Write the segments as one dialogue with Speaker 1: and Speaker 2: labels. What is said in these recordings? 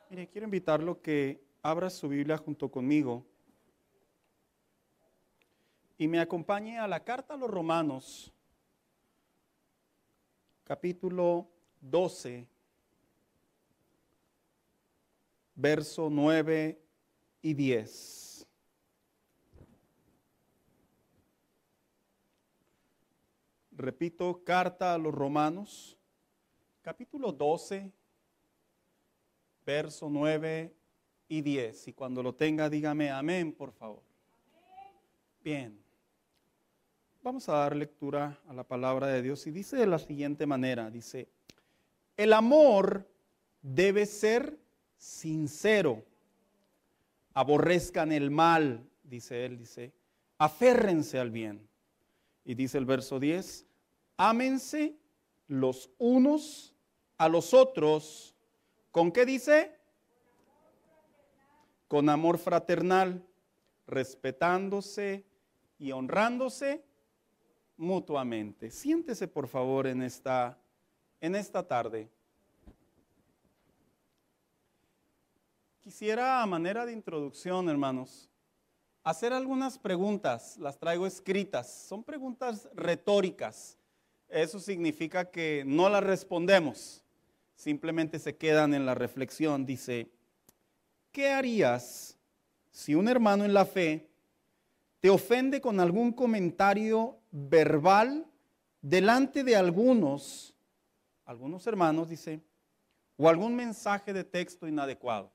Speaker 1: Mire, quiero invitarlo que abra su Biblia junto conmigo y me acompañe a la carta a los Romanos, capítulo 12, verso 9 y 10. Repito, carta a los Romanos, capítulo 12, verso 9 y 10. Y cuando lo tenga, dígame amén, por favor. Bien. Vamos a dar lectura a la palabra de Dios y dice de la siguiente manera, dice, el amor debe ser sincero, aborrezcan el mal, dice él, dice, aférrense al bien. Y dice el verso 10, ámense los unos a los otros, ¿con qué dice? Con amor fraternal, respetándose y honrándose mutuamente. Siéntese por favor en esta tarde. Quisiera a manera de introducción, hermanos, hacer algunas preguntas, las traigo escritas, son preguntas retóricas. Eso significa que no las respondemos, simplemente se quedan en la reflexión. Dice, ¿qué harías si un hermano en la fe te ofende con algún comentario verbal delante de algunos hermanos, dice, o algún mensaje de texto inadecuado?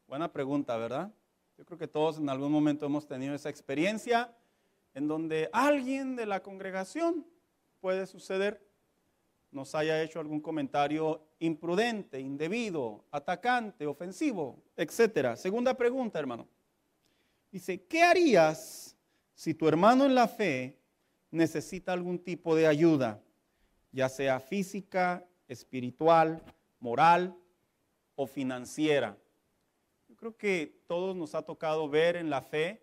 Speaker 1: Buena pregunta, ¿verdad? Yo creo que todos en algún momento hemos tenido esa experiencia en donde alguien de la congregación, puede suceder, nos haya hecho algún comentario imprudente, indebido, atacante, ofensivo, etcétera. Segunda pregunta, hermano. Dice, ¿qué harías si tu hermano en la fe necesita algún tipo de ayuda, ya sea física, espiritual, moral o financiera? Yo creo que todos nos ha tocado ver en la fe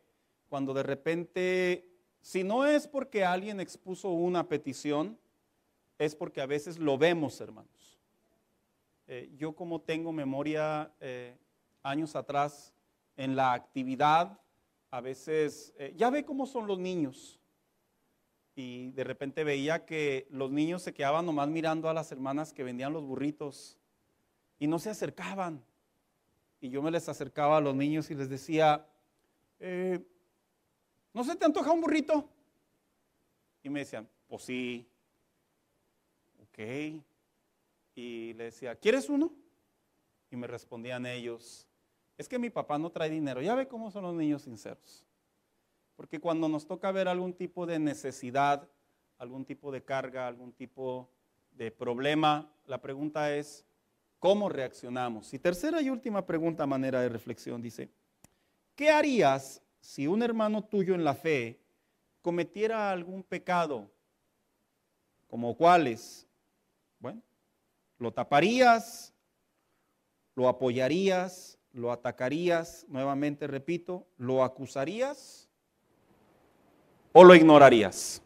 Speaker 1: cuando de repente, si no es porque alguien expuso una petición, es porque a veces lo vemos, hermanos. Yo como tengo memoria años atrás en la actividad, a veces, ya ve cómo son los niños. Y de repente veía que los niños se quedaban nomás mirando a las hermanas que vendían los burritos y no se acercaban. Y yo me les acercaba a los niños y les decía, ¿no se te antoja un burrito? Y me decían, pues sí. Ok. Y le decía, ¿quieres uno? Y me respondían ellos, es que mi papá no trae dinero. Ya ve cómo son los niños sinceros. Porque cuando nos toca ver algún tipo de necesidad, algún tipo de carga, algún tipo de problema, la pregunta es, ¿cómo reaccionamos? Y tercera y última pregunta a manera de reflexión, dice, ¿qué harías si un hermano tuyo en la fe cometiera algún pecado? ¿Como cuáles? Bueno, ¿lo taparías? ¿Lo apoyarías? ¿Lo atacarías? Nuevamente repito, ¿lo acusarías? ¿O lo ignorarías?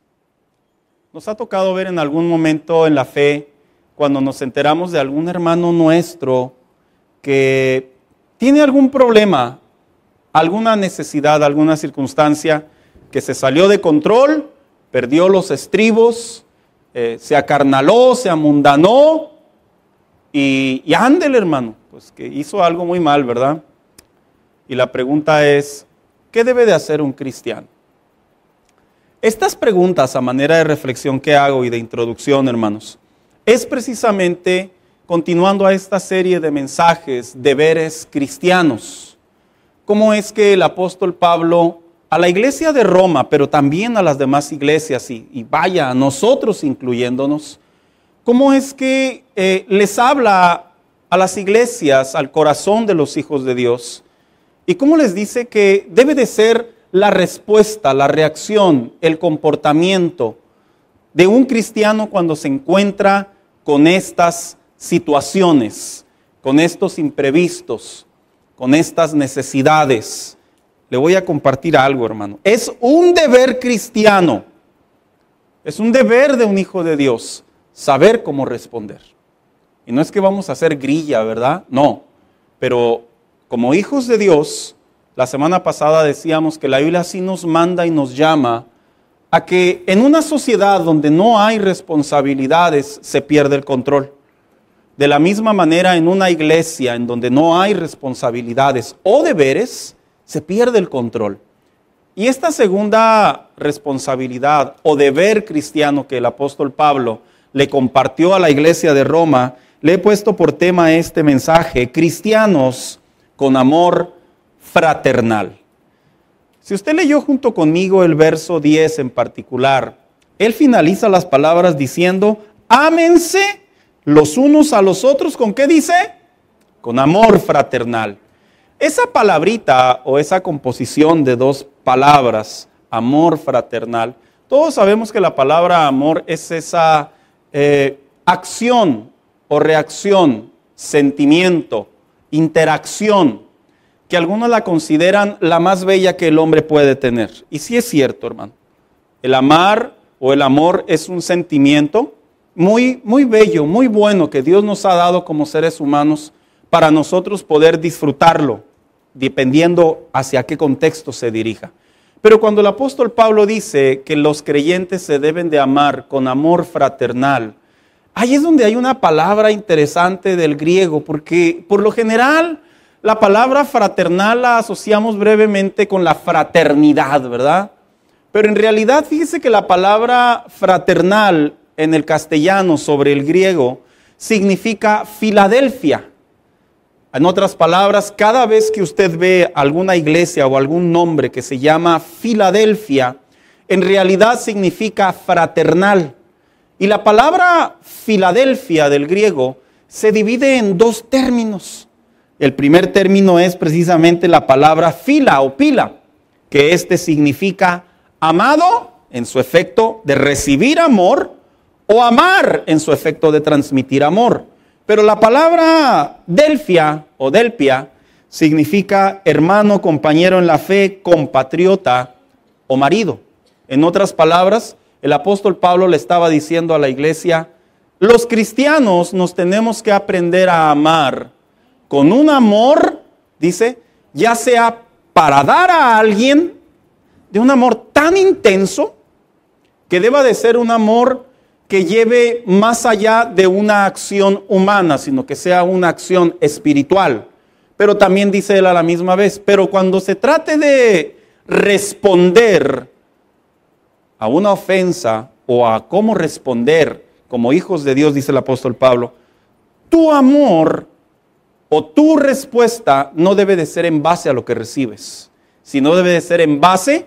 Speaker 1: Nos ha tocado ver en algún momento en la fe, cuando nos enteramos de algún hermano nuestro que tiene algún problema, alguna necesidad, alguna circunstancia que se salió de control, perdió los estribos, se acarnaló, se amundanó y ándele, hermano, pues que hizo algo muy mal, ¿verdad? Y la pregunta es, ¿qué debe de hacer un cristiano? Estas preguntas a manera de reflexión que hago y de introducción, hermanos, es precisamente continuando a esta serie de mensajes, deberes cristianos. ¿Cómo es que el apóstol Pablo a la iglesia de Roma, pero también a las demás iglesias, y vaya, a nosotros incluyéndonos, cómo es que les habla a las iglesias, al corazón de los hijos de Dios? Y cómo les dice que debe de ser la respuesta, la reacción, el comportamiento de un cristiano cuando se encuentra con estas situaciones, con estos imprevistos, con estas necesidades. Le voy a compartir algo, hermano. Es un deber cristiano, es un deber de un hijo de Dios, saber cómo responder. Y no es que vamos a hacer grilla, ¿verdad? No, Pero como hijos de Dios, la semana pasada decíamos que la Biblia sí nos manda y nos llama a que en una sociedad donde no hay responsabilidades se pierde el control. De la misma manera, en una iglesia en donde no hay responsabilidades o deberes, se pierde el control. Y esta segunda responsabilidad o deber cristiano que el apóstol Pablo le compartió a la iglesia de Roma, le he puesto por tema este mensaje: cristianos con amor fraternal. Si usted leyó junto conmigo el verso 10 en particular, él finaliza las palabras diciendo: ámense los unos a los otros. ¿Con qué dice? Con amor fraternal. Esa palabrita o esa composición de dos palabras, amor fraternal, todos sabemos que la palabra amor es esa acción o reacción, sentimiento, interacción, que algunos la consideran la más bella que el hombre puede tener. Y sí es cierto, hermano. El amar o el amor es un sentimiento muy, muy bello, muy bueno que Dios nos ha dado como seres humanos para nosotros poder disfrutarlo, dependiendo hacia qué contexto se dirija. Pero cuando el apóstol Pablo dice que los creyentes se deben de amar con amor fraternal, ahí es donde hay una palabra interesante del griego, porque por lo general la palabra fraternal la asociamos brevemente con la fraternidad, ¿verdad? Pero en realidad fíjese que la palabra fraternal en el castellano sobre el griego significa Filadelfia. En otras palabras, cada vez que usted ve alguna iglesia o algún nombre que se llama Filadelfia, en realidad significa fraternal. Y la palabra Filadelfia del griego se divide en dos términos. El primer término es precisamente la palabra fila o pila, que significa amado en su efecto de recibir amor o amar en su efecto de transmitir amor. Pero la palabra delfia o delpia significa hermano, compañero en la fe, compatriota o marido. En otras palabras, el apóstol Pablo le estaba diciendo a la iglesia: los cristianos nos tenemos que aprender a amar con un amor, dice, ya sea para dar a alguien, de un amor tan intenso que deba de ser un amor que lleve más allá de una acción humana, sino que sea una acción espiritual. Pero también dice él a la misma vez, pero cuando se trate de responder a una ofensa o a cómo responder como hijos de Dios, dice el apóstol Pablo, tu amor o tu respuesta no debe de ser en base a lo que recibes, sino debe de ser en base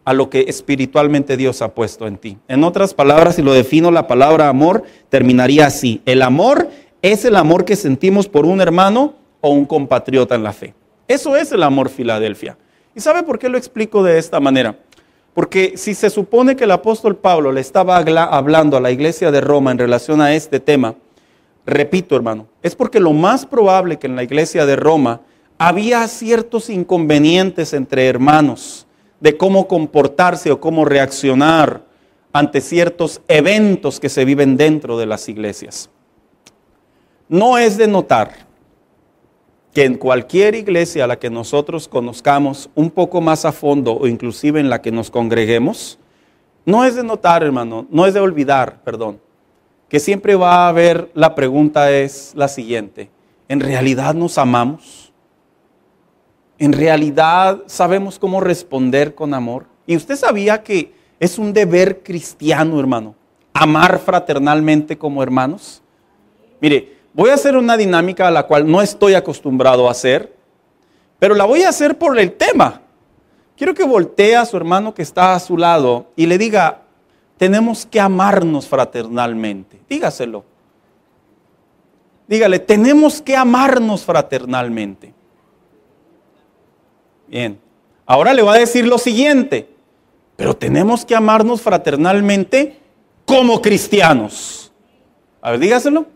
Speaker 1: a lo que espiritualmente Dios ha puesto en ti. En otras palabras, si lo defino la palabra amor, terminaría así: el amor es el amor que sentimos por un hermano o un compatriota en la fe. Eso es el amor Filadelfia. ¿Y sabe por qué lo explico de esta manera? Porque si se supone que el apóstol Pablo le estaba hablando a la iglesia de Roma en relación a este tema, repito, hermano, es porque lo más probable que en la iglesia de Roma había ciertos inconvenientes entre hermanos de cómo comportarse o cómo reaccionar ante ciertos eventos que se viven dentro de las iglesias. No es de notar que en cualquier iglesia a la que nosotros conozcamos un poco más a fondo o inclusive en la que nos congreguemos, no es de notar, hermano, no es de olvidar, perdón, que siempre va a haber, la pregunta es la siguiente: ¿en realidad nos amamos? ¿En realidad sabemos cómo responder con amor? Y usted sabía que es un deber cristiano, hermano, amar fraternalmente como hermanos. Mire, voy a hacer una dinámica a la cual no estoy acostumbrado a hacer, pero la voy a hacer por el tema. Quiero que voltee a su hermano que está a su lado y le diga: tenemos que amarnos fraternalmente. Dígaselo. Dígale: tenemos que amarnos fraternalmente. Bien, ahora le voy a decir lo siguiente: pero tenemos que amarnos fraternalmente como cristianos. A ver, dígaselo.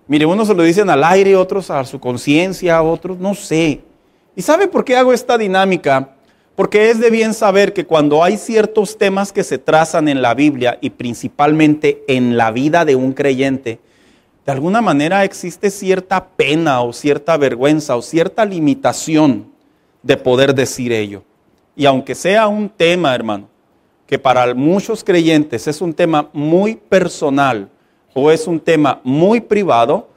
Speaker 1: Mire, unos se lo dicen al aire, otros a su conciencia, otros no sé. ¿Y sabe por qué hago esta dinámica? Porque es de bien saber que cuando hay ciertos temas que se trazan en la Biblia y principalmente en la vida de un creyente, de alguna manera existe cierta pena o cierta vergüenza o cierta limitación de poder decir ello. Y aunque sea un tema, hermano, que para muchos creyentes es un tema muy personal o es un tema muy privado,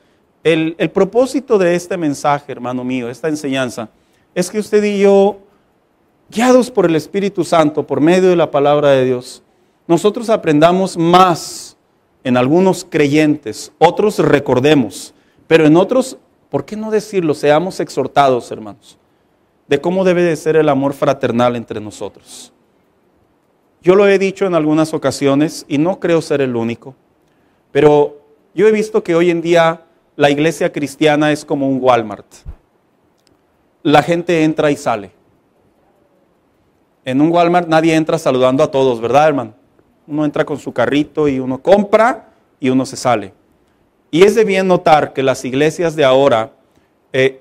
Speaker 1: el propósito de este mensaje, hermano mío, esta enseñanza, es que usted y yo, guiados por el Espíritu Santo, por medio de la palabra de Dios, nosotros aprendamos más en algunos creyentes, otros recordemos, pero en otros, ¿por qué no decirlo? Seamos exhortados, hermanos, de cómo debe de ser el amor fraternal entre nosotros. Yo lo he dicho en algunas ocasiones y no creo ser el único, pero yo he visto que hoy en día la iglesia cristiana es como un Walmart. La gente entra y sale. En un Walmart nadie entra saludando a todos, ¿verdad, hermano? Uno entra con su carrito y uno compra y uno se sale. Y es de bien notar que las iglesias de ahora,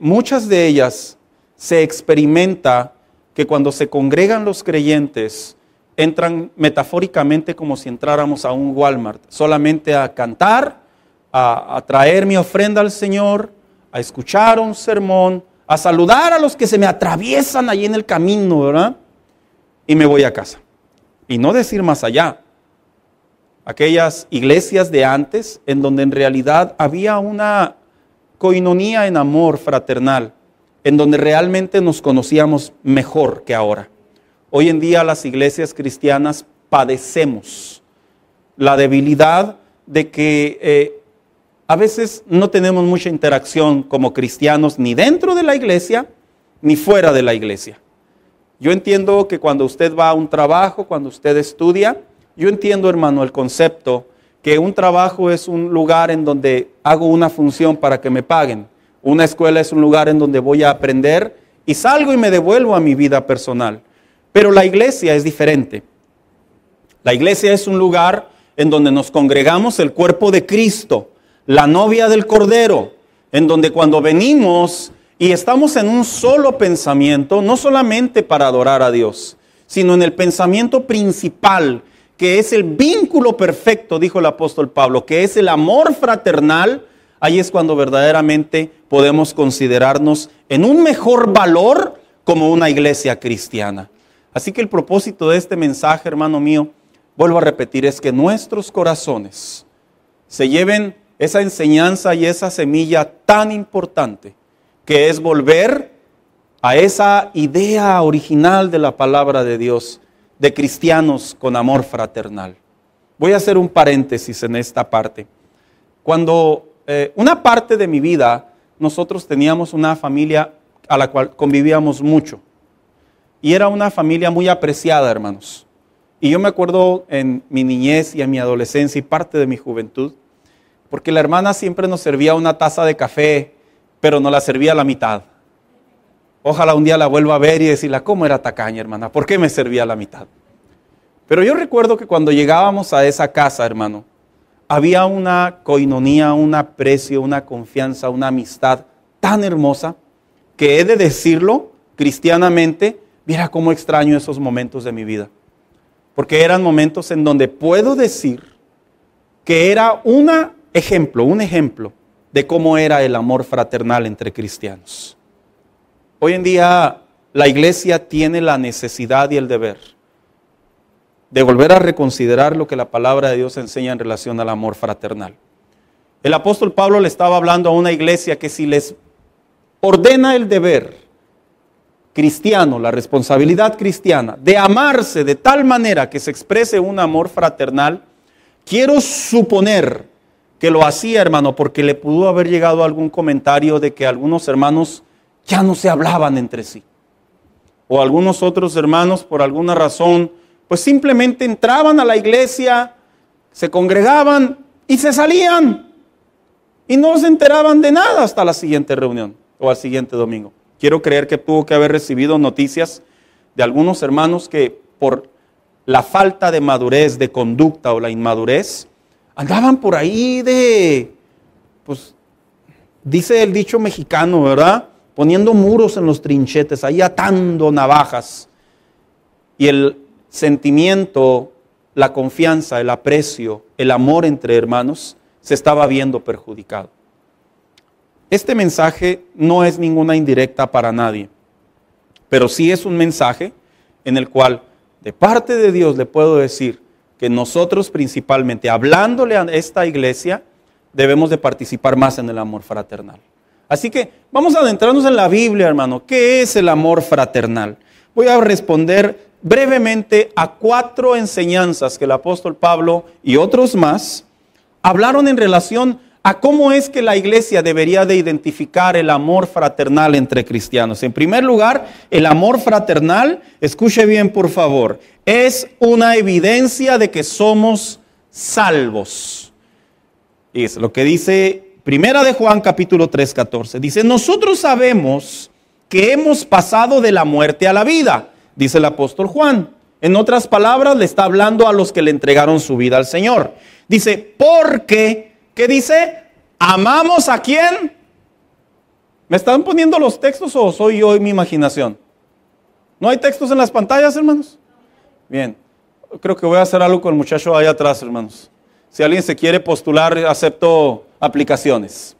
Speaker 1: muchas de ellas se experimenta que cuando se congregan los creyentes, entran metafóricamente como si entráramos a un Walmart, solamente a cantar, a traer mi ofrenda al Señor, a escuchar un sermón, a saludar a los que se me atraviesan allí en el camino, ¿verdad? Y me voy a casa. Y no decir más allá. Aquellas iglesias de antes, en donde en realidad había una coinonía en amor fraternal, en donde realmente nos conocíamos mejor que ahora. Hoy en día las iglesias cristianas padecemos la debilidad de que a veces no tenemos mucha interacción como cristianos ni dentro de la iglesia ni fuera de la iglesia. Yo entiendo que cuando usted va a un trabajo, cuando usted estudia, yo entiendo, hermano, el concepto que un trabajo es un lugar en donde hago una función para que me paguen. Una escuela es un lugar en donde voy a aprender y salgo y me devuelvo a mi vida personal. Pero la iglesia es diferente. La iglesia es un lugar en donde nos congregamos el cuerpo de Cristo, la novia del Cordero, en donde cuando venimos y estamos en un solo pensamiento, no solamente para adorar a Dios, sino en el pensamiento principal, que es el vínculo perfecto, dijo el apóstol Pablo, que es el amor fraternal. Ahí es cuando verdaderamente podemos considerarnos en un mejor valor como una iglesia cristiana. Así que el propósito de este mensaje, hermano mío, vuelvo a repetir, es que nuestros corazones se lleven esa enseñanza y esa semilla tan importante, que es volver a esa idea original de la palabra de Dios, de cristianos con amor fraternal. Voy a hacer un paréntesis en esta parte. Cuando una parte de mi vida, nosotros teníamos una familia a la cual convivíamos mucho. Y era una familia muy apreciada, hermanos. Y yo me acuerdo en mi niñez y en mi adolescencia y parte de mi juventud, porque la hermana siempre nos servía una taza de café, pero nos la servía a la mitad. Ojalá un día la vuelva a ver y decirle, ¿cómo era tacaña, hermana? ¿Por qué me servía a la mitad? Pero yo recuerdo que cuando llegábamos a esa casa, hermano, había una coinonía, un aprecio, una confianza, una amistad tan hermosa que he de decirlo cristianamente, mira cómo extraño esos momentos de mi vida. Porque eran momentos en donde puedo decir que era un ejemplo de cómo era el amor fraternal entre cristianos. Hoy en día la iglesia tiene la necesidad y el deber de volver a reconsiderar lo que la palabra de Dios enseña en relación al amor fraternal. El apóstol Pablo le estaba hablando a una iglesia que si les ordena el deber cristiano, la responsabilidad cristiana, de amarse de tal manera que se exprese un amor fraternal, quiero suponer que lo hacía, hermano, porque le pudo haber llegado algún comentario de que algunos hermanos ya no se hablaban entre sí. O algunos otros hermanos, por alguna razón, pues simplemente entraban a la iglesia, se congregaban y se salían. Y no se enteraban de nada hasta la siguiente reunión o al siguiente domingo. Quiero creer que tuvo que haber recibido noticias de algunos hermanos que por la falta de madurez, de conducta o la inmadurez, andaban por ahí pues dice el dicho mexicano, ¿verdad? Poniendo muros en los trinchetes, ahí atando navajas. Y el sentimiento, la confianza, el aprecio, el amor entre hermanos se estaba viendo perjudicado. Este mensaje no es ninguna indirecta para nadie, pero sí es un mensaje en el cual de parte de Dios le puedo decir que nosotros principalmente, hablándole a esta iglesia, debemos de participar más en el amor fraternal. Así que vamos a adentrarnos en la Biblia, hermano. ¿Qué es el amor fraternal? Voy a responder brevemente a 4 enseñanzas que el apóstol Pablo y otros más hablaron en relación a cómo es que la iglesia debería de identificar el amor fraternal entre cristianos. En primer lugar, el amor fraternal, escuche bien por favor, es una evidencia de que somos salvos. Y es lo que dice Primera de Juan capítulo 3:14. Dice, nosotros sabemos que hemos pasado de la muerte a la vida, dice el apóstol Juan. En otras palabras, le está hablando a los que le entregaron su vida al Señor. Dice, porque, ¿qué dice? ¿Amamos a quién? ¿Me están poniendo los textos o soy yo en mi imaginación? ¿No hay textos en las pantallas, hermanos? Bien, creo que voy a hacer algo con el muchacho allá atrás, hermanos. Si alguien se quiere postular, acepto aplicaciones.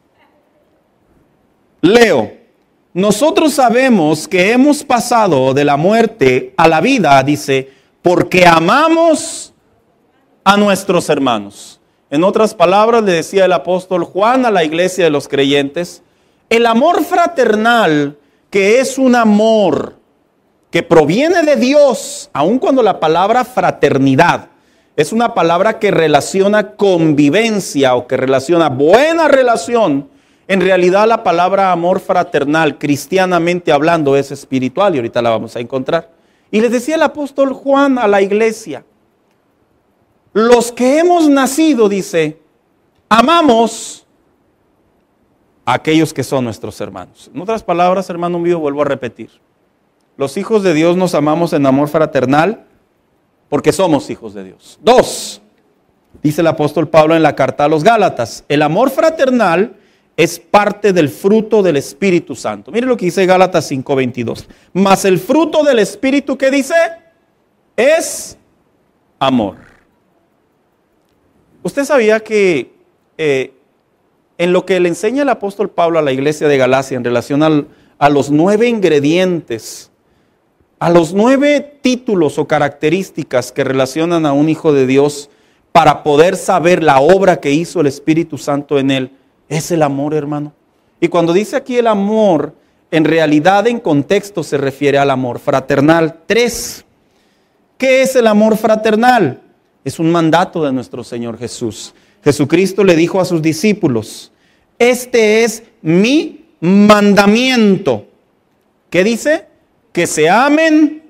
Speaker 1: Leo, nosotros sabemos que hemos pasado de la muerte a la vida, dice, porque amamos a nuestros hermanos. En otras palabras, le decía el apóstol Juan a la iglesia de los creyentes, el amor fraternal, que es un amor que proviene de Dios, aun cuando la palabra fraternidad es una palabra que relaciona convivencia o que relaciona buena relación, en realidad la palabra amor fraternal, cristianamente hablando, es espiritual y ahorita la vamos a encontrar. Y les decía el apóstol Juan a la iglesia, los que hemos nacido, dice, amamos a aquellos que son nuestros hermanos. En otras palabras, hermano mío, vuelvo a repetir. Los hijos de Dios nos amamos en amor fraternal porque somos hijos de Dios. 2, dice el apóstol Pablo en la carta a los Gálatas, el amor fraternal es parte del fruto del Espíritu Santo. Mire lo que dice Gálatas 5:22. Mas el fruto del Espíritu, ¿qué dice? Es amor. ¿Usted sabía que en lo que le enseña el apóstol Pablo a la iglesia de Galacia en relación a los 9 ingredientes, a los 9 títulos o características que relacionan a un hijo de Dios para poder saber la obra que hizo el Espíritu Santo en él, es el amor, hermano? Y cuando dice aquí el amor, en realidad en contexto se refiere al amor fraternal. 3, ¿qué es el amor fraternal? Es un mandato de nuestro Señor Jesús. Jesucristo le dijo a sus discípulos, este es mi mandamiento. ¿Qué dice? Que se amen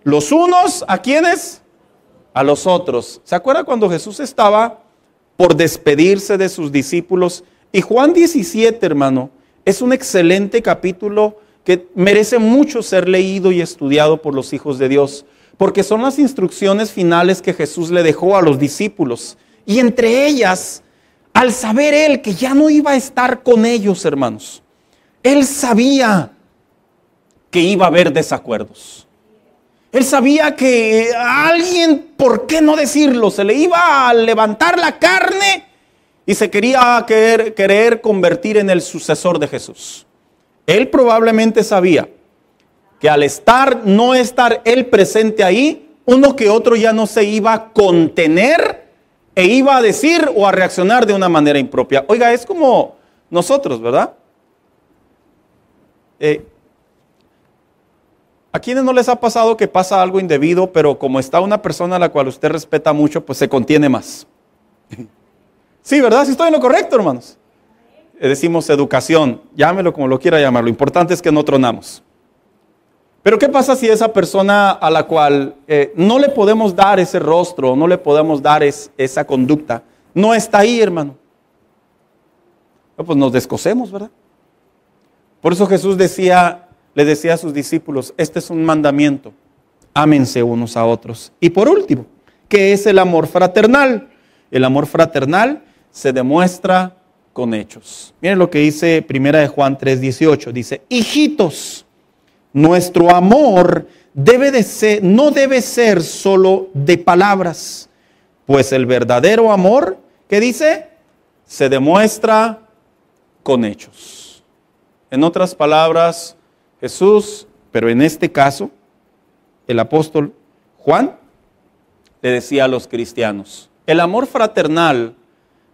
Speaker 1: los unos, ¿a quiénes? A los otros. ¿Se acuerda cuando Jesús estaba por despedirse de sus discípulos? Y Juan 17, hermano, es un excelente capítulo que merece mucho ser leído y estudiado por los hijos de Dios, porque son las instrucciones finales que Jesús le dejó a los discípulos. Y entre ellas, al saber él que ya no iba a estar con ellos, hermanos, él sabía que iba a haber desacuerdos. Él sabía que a alguien, ¿por qué no decirlo? Se le iba a levantar la carne y se quería querer convertir en el sucesor de Jesús. Él probablemente sabía que al no estar él presente ahí, uno que otro ya no se iba a contener e iba a decir o a reaccionar de una manera impropia. Oiga, es como nosotros, ¿verdad? ¿A quiénes no les ha pasado que pasa algo indebido, pero como está una persona a la cual usted respeta mucho, pues se contiene más? Sí, ¿verdad? Sí estoy en lo correcto, hermanos. Decimos educación, llámelo como lo quiera llamar, lo importante es que no tronamos. Pero ¿qué pasa si esa persona a la cual no le podemos dar ese rostro, no le podemos dar esa conducta, no está ahí, hermano? Pues nos descosemos, ¿verdad? Por eso Jesús le decía a sus discípulos, este es un mandamiento, ámense unos a otros. Y por último, ¿qué es el amor fraternal? El amor fraternal se demuestra con hechos. Miren lo que dice 1 Juan 3:18, dice, hijitos, nuestro amor no debe ser solo de palabras, pues el verdadero amor, ¿qué dice? se demuestra con hechos. En otras palabras, Jesús, pero en este caso, el apóstol Juan le decía a los cristianos, el amor fraternal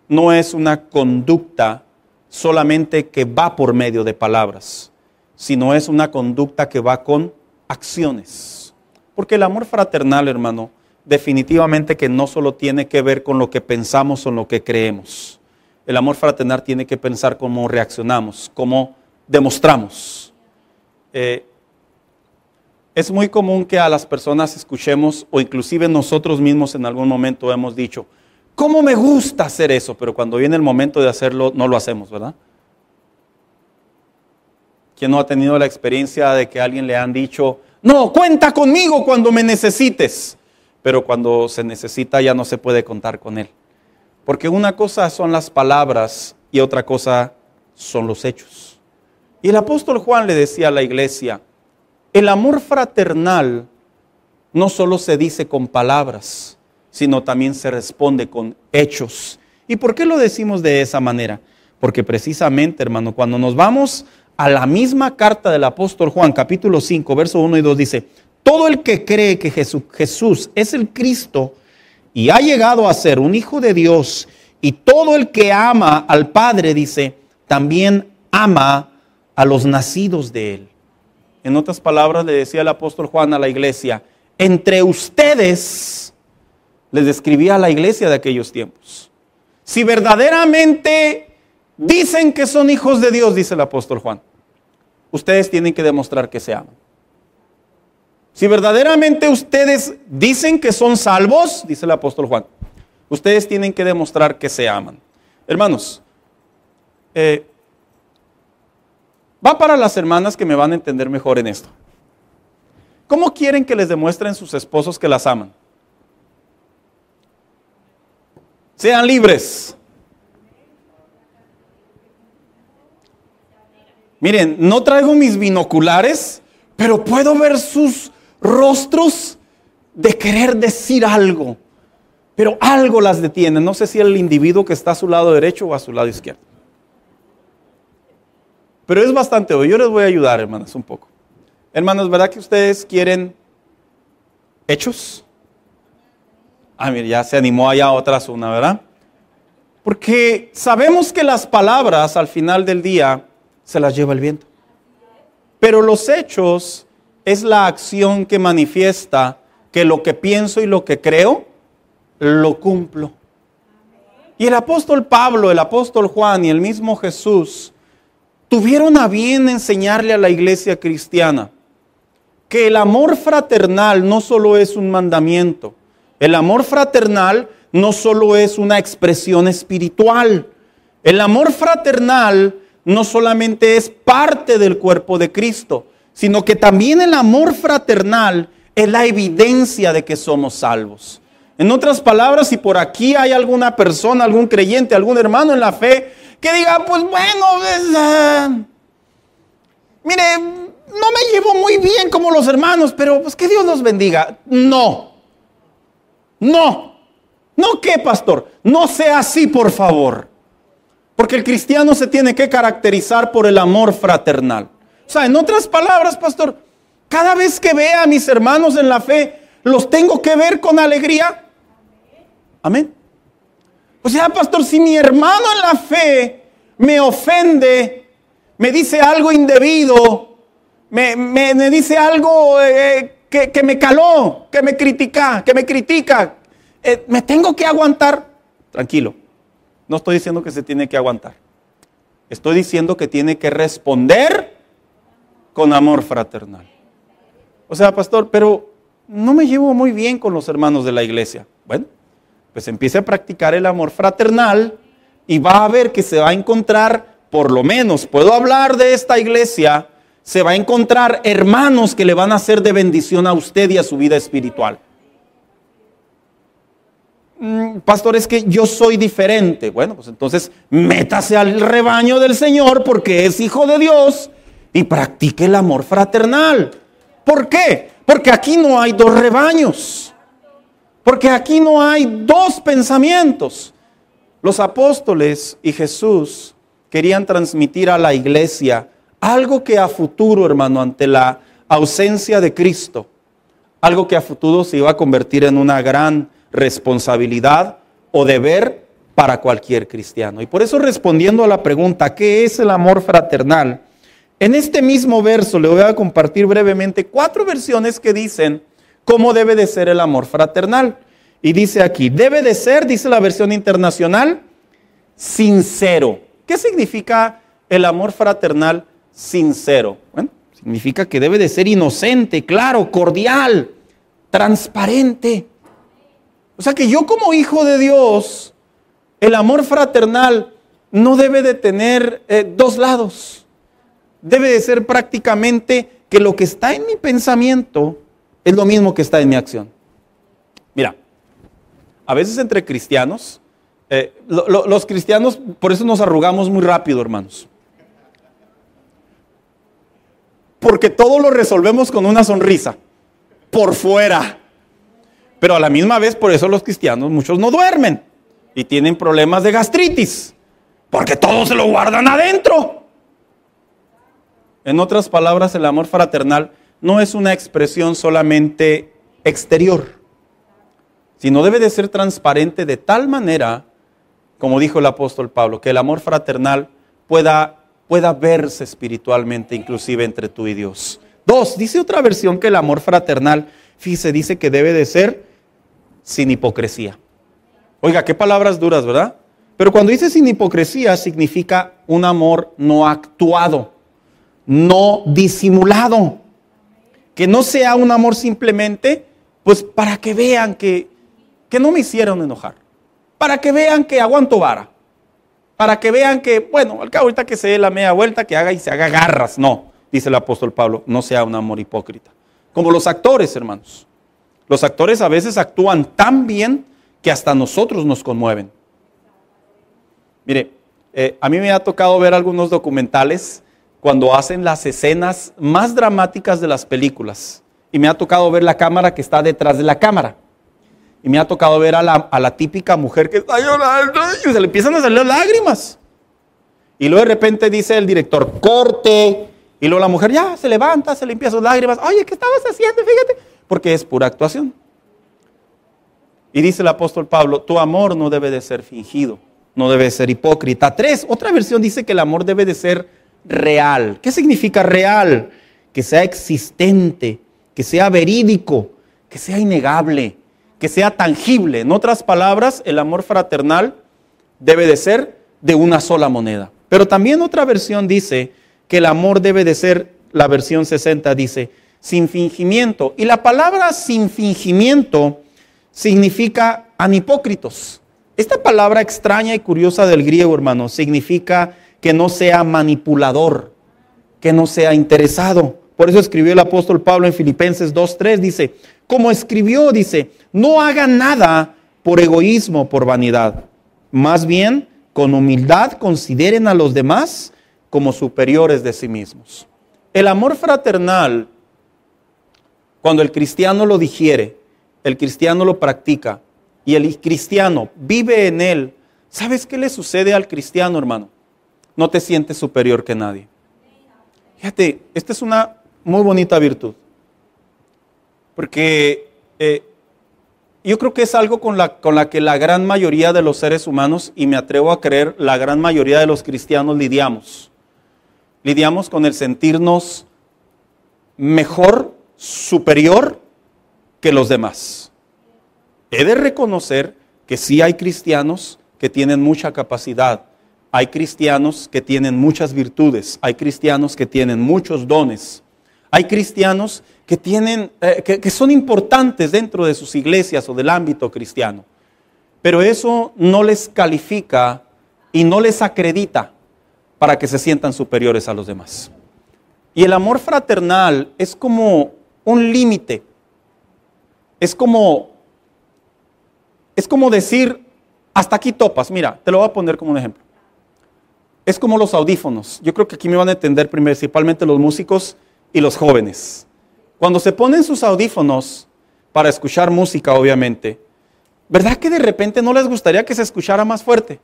Speaker 1: no es una conducta solamente que va por medio de palabras, sino es una conducta que va con acciones. Porque el amor fraternal, hermano, definitivamente que no solo tiene que ver con lo que pensamos o lo que creemos. El amor fraternal tiene que pensar cómo reaccionamos, cómo demostramos. Es muy común que a las personas escuchemos, o inclusive nosotros mismos en algún momento hemos dicho, ¿cómo me gusta hacer eso? Pero cuando viene el momento de hacerlo, no lo hacemos, ¿verdad? ¿Quién no ha tenido la experiencia de que a alguien le han dicho, no, cuenta conmigo cuando me necesites? Pero cuando se necesita ya no se puede contar con él. Porque una cosa son las palabras y otra cosa son los hechos. Y el apóstol Juan le decía a la iglesia, el amor fraternal no solo se dice con palabras, sino también se responde con hechos. ¿Y por qué lo decimos de esa manera? Porque precisamente, hermano, cuando nos vamos a la misma carta del apóstol Juan, capítulo 5, verso 1 y 2, dice, todo el que cree que Jesús es el Cristo y ha llegado a ser un hijo de Dios, y todo el que ama al Padre, dice, también ama a los nacidos de él. En otras palabras, le decía el apóstol Juan a la iglesia, entre ustedes, les describía a la iglesia de aquellos tiempos, si verdaderamente dicen que son hijos de Dios, dice el apóstol Juan, ustedes tienen que demostrar que se aman. Si verdaderamente ustedes dicen que son salvos, dice el apóstol Juan, ustedes tienen que demostrar que se aman. Hermanos, va para las hermanas que me van a entender mejor en esto. ¿Cómo quieren que les demuestren sus esposos que las aman? Sean libres. Miren, no traigo mis binoculares, pero puedo ver sus rostros de querer decir algo, pero algo las detiene. No sé si el individuo que está a su lado derecho o a su lado izquierdo. Pero es bastante obvio. Yo les voy a ayudar, hermanas, un poco. Hermanos, ¿verdad que ustedes quieren hechos? Ah, mire, ya se animó allá otras una, ¿verdad? Porque sabemos que las palabras al final del día se las lleva el viento. Pero los hechos es la acción que manifiesta que lo que pienso y lo que creo, lo cumplo. Y el apóstol Pablo, el apóstol Juan y el mismo Jesús tuvieron a bien enseñarle a la iglesia cristiana que el amor fraternal no solo es un mandamiento, el amor fraternal no solo es una expresión espiritual, el amor fraternal no solamente es parte del cuerpo de Cristo, sino que también el amor fraternal es la evidencia de que somos salvos. En otras palabras, si por aquí hay alguna persona, algún creyente, algún hermano en la fe, que diga, pues bueno, mire, no me llevo muy bien como los hermanos, pero pues que Dios los bendiga. No, ¿qué, pastor? No sea así, por favor. Porque el cristiano se tiene que caracterizar por el amor fraternal. O sea, en otras palabras, pastor, cada vez que vea a mis hermanos en la fe, los tengo que ver con alegría. Amén. O sea, pastor, si mi hermano en la fe me ofende, me dice algo indebido, me dice algo que me caló, que me critica, me tengo que aguantar. Tranquilo, no estoy diciendo que se tiene que aguantar. Estoy diciendo que tiene que responder con amor fraternal. O sea, pastor, pero no me llevo muy bien con los hermanos de la iglesia. Bueno, pues empiece a practicar el amor fraternal y va a ver que se va a encontrar, por lo menos, puedo hablar de esta iglesia, se va a encontrar hermanos que le van a hacer de bendición a usted y a su vida espiritual. Pastor, es que yo soy diferente. Bueno, pues entonces métase al rebaño del Señor porque es hijo de Dios y practique el amor fraternal. ¿Por qué? Porque aquí no hay dos rebaños. Porque aquí no hay dos pensamientos. Los apóstoles y Jesús querían transmitir a la iglesia algo que a futuro, hermano, ante la ausencia de Cristo, algo que a futuro se iba a convertir en una gran responsabilidad o deber para cualquier cristiano. Y por eso, respondiendo a la pregunta, ¿qué es el amor fraternal? En este mismo verso le voy a compartir brevemente 4 versiones que dicen cómo debe de ser el amor fraternal. Y dice aquí, debe de ser, dice la versión internacional, sincero. ¿Qué significa el amor fraternal sincero? Bueno, significa que debe de ser inocente, claro, cordial, transparente. O sea que yo como hijo de Dios, el amor fraternal no debe de tener 2 lados. Debe de ser prácticamente que lo que está en mi pensamiento es lo mismo que está en mi acción. Mira, a veces entre cristianos, los cristianos por eso nos arrugamos muy rápido, hermanos. Porque todo lo resolvemos con una sonrisa, por fuera. Pero a la misma vez, por eso los cristianos, muchos no duermen y tienen problemas de gastritis, porque todo se lo guardan adentro. En otras palabras, el amor fraternal no es una expresión solamente exterior, sino debe de ser transparente de tal manera, como dijo el apóstol Pablo, que el amor fraternal pueda verse espiritualmente, inclusive entre tú y Dios. 2, dice otra versión que el amor fraternal, fíjese, dice que debe de ser sin hipocresía. Oiga, qué palabras duras, ¿verdad? Pero cuando dice sin hipocresía, significa un amor no actuado, no disimulado. Que no sea un amor simplemente, pues para que vean que no me hicieron enojar. Para que vean que aguanto vara. Para que vean que, bueno, al cabo ahorita que se dé la media vuelta, que haga y se haga garras. No, dice el apóstol Pablo, no sea un amor hipócrita. Como los actores, hermanos. Los actores a veces actúan tan bien que hasta nosotros nos conmueven. Mire, a mí me ha tocado ver algunos documentales cuando hacen las escenas más dramáticas de las películas. Y me ha tocado ver la cámara que está detrás de la cámara. Y me ha tocado ver a la típica mujer que está llorando y se le empiezan a salir lágrimas. Y luego de repente dice el director, corte. Y luego la mujer ya se levanta, se limpia sus lágrimas. Oye, ¿qué estabas haciendo? Fíjate. Porque es pura actuación. Y dice el apóstol Pablo, tu amor no debe de ser fingido, no debe de ser hipócrita. 3, otra versión dice que el amor debe de ser real. ¿Qué significa real? Que sea existente, que sea verídico, que sea innegable, que sea tangible. En otras palabras, el amor fraternal debe de ser de una sola moneda. Pero también otra versión dice que el amor debe de ser, la versión 60 dice, sin fingimiento. Y la palabra sin fingimiento significa anhipócritos. Esta palabra extraña y curiosa del griego, hermano, significa que no sea manipulador, que no sea interesado. Por eso escribió el apóstol Pablo en Filipenses 2:3, dice, como escribió, dice, no hagan nada por egoísmo, por vanidad. Más bien, con humildad consideren a los demás como superiores de sí mismos. El amor fraternal, cuando el cristiano lo digiere, el cristiano lo practica y el cristiano vive en él, ¿sabes qué le sucede al cristiano, hermano? No te sientes superior que nadie. Fíjate, esta es una muy bonita virtud. Porque yo creo que es algo con la que la gran mayoría de los seres humanos, y me atrevo a creer, la gran mayoría de los cristianos lidiamos. Lidiamos con el sentirnos mejor, superior que los demás. He de reconocer que sí hay cristianos que tienen mucha capacidad. Hay cristianos que tienen muchas virtudes, hay cristianos que tienen muchos dones, hay cristianos que que son importantes dentro de sus iglesias o del ámbito cristiano. Pero eso no les califica y no les acredita para que se sientan superiores a los demás. Y el amor fraternal es como un límite, es como decir, hasta aquí topas. Mira, te lo voy a poner como un ejemplo. Es como los audífonos. Yo creo que aquí me van a entender principalmente los músicos y los jóvenes. Cuando se ponen sus audífonos para escuchar música, obviamente, ¿verdad que de repente no les gustaría que se escuchara más fuerte?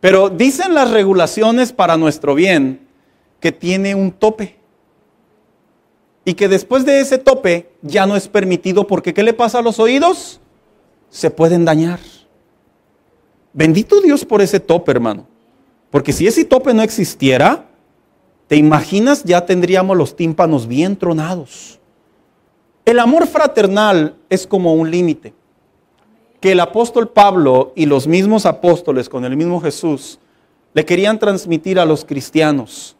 Speaker 1: Pero dicen las regulaciones para nuestro bien que tiene un tope. Y que después de ese tope ya no es permitido porque ¿qué le pasa a los oídos? Se pueden dañar. Bendito Dios por ese tope, hermano. Porque si ese tope no existiera, ¿te imaginas? Ya tendríamos los tímpanos bien tronados. El amor fraternal es como un límite que el apóstol Pablo y los mismos apóstoles con el mismo Jesús le querían transmitir a los cristianos.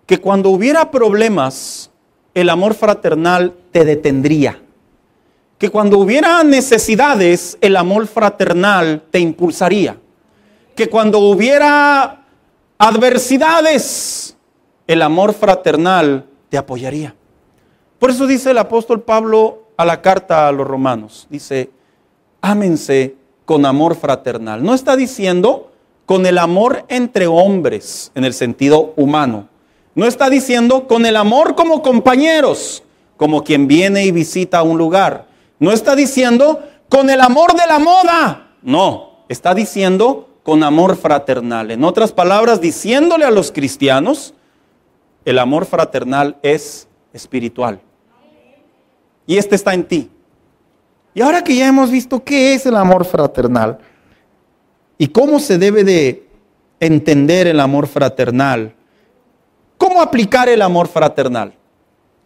Speaker 1: Que cuando hubiera problemas, el amor fraternal te detendría. Que cuando hubiera necesidades, el amor fraternal te impulsaría. Que cuando hubiera adversidades, el amor fraternal te apoyaría. Por eso dice el apóstol Pablo a la carta a los romanos, dice, ámense con amor fraternal. No está diciendo con el amor entre hombres en el sentido humano. No está diciendo con el amor como compañeros, como quien viene y visita un lugar. No está diciendo con el amor de la moda. No, está diciendo con amor fraternal. En otras palabras, diciéndole a los cristianos, el amor fraternal es espiritual. Y este está en ti. Y ahora que ya hemos visto qué es el amor fraternal y cómo se debe de entender el amor fraternal, ¿cómo aplicar el amor fraternal?